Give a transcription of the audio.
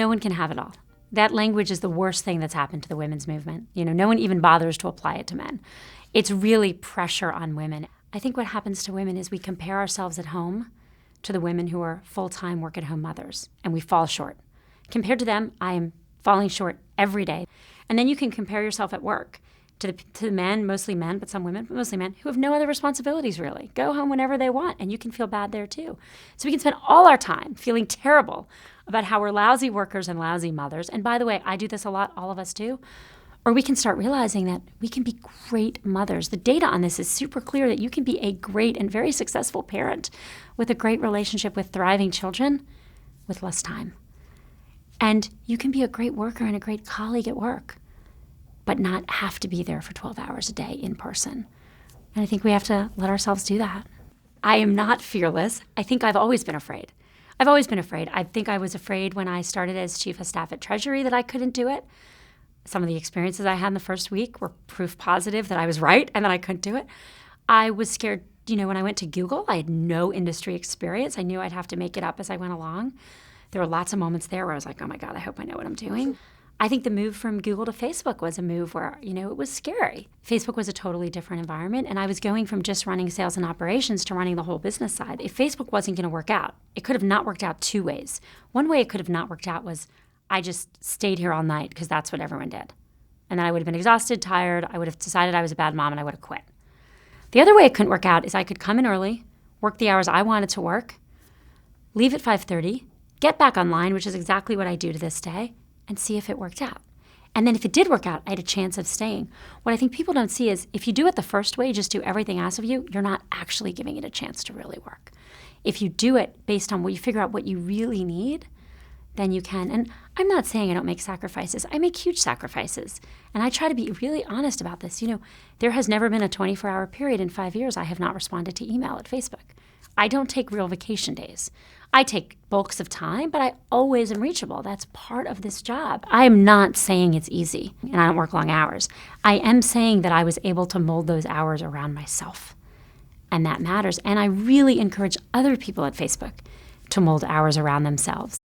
no one can have it all. That language is the worst thing that's happened to the women's movement. No one even bothers to apply it to men. It's really pressure on women. I think what happens to women is we compare ourselves at home to the women who are full-time work-at-home mothers, and we fall short. Compared to them, I am falling short every day. And then you can compare yourself at work to the men, mostly men, but some women, but mostly men, who have no other responsibilities really. Go home whenever they want, and you can feel bad there too. So we can spend all our time feeling terrible about how we're lousy workers and lousy mothers. And by the way, I do this a lot, all of us do. Or we can start realizing that we can be great mothers. The data on this is super clear that you can be a great and very successful parent with a great relationship with thriving children with less time. And you can be a great worker and a great colleague at work, but not have to be there for 12 hours a day in person. And I think we have to let ourselves do that. I am not fearless. I think I've always been afraid. I think I was afraid when I started as chief of staff at Treasury that I couldn't do it. Some of the experiences I had in the first week were proof positive that I was right and that I couldn't do it. I was scared, when I went to Google, I had no industry experience. I knew I'd have to make it up as I went along. There were lots of moments there where I was like, oh my God, I hope I know what I'm doing. I think the move from Google to Facebook was a move where, it was scary. Facebook was a totally different environment, and I was going from just running sales and operations to running the whole business side. If Facebook wasn't going to work out, it could have not worked out two ways. One way it could have not worked out was I just stayed here all night because that's what everyone did. And then I would have been exhausted, tired, I would have decided I was a bad mom, and I would have quit. The other way it couldn't work out is I could come in early, work the hours I wanted to work, leave at 5:30, get back online, which is exactly what I do to this day, and see if it worked out. And then if it did work out, I had a chance of staying. What I think people don't see is if you do it the first way, just do everything asked of you, you're not actually giving it a chance to really work. If you do it based on what you figure out what you really need, then you can. And I'm not saying I don't make sacrifices. I make huge sacrifices. And I try to be really honest about this. There has never been a 24-hour period in 5 years I have not responded to email at Facebook. I don't take real vacation days. I take bulks of time, but I always am reachable. That's part of this job. I am not saying it's easy and I don't work long hours. I am saying that I was able to mold those hours around myself. And that matters. And I really encourage other people at Facebook to mold hours around themselves.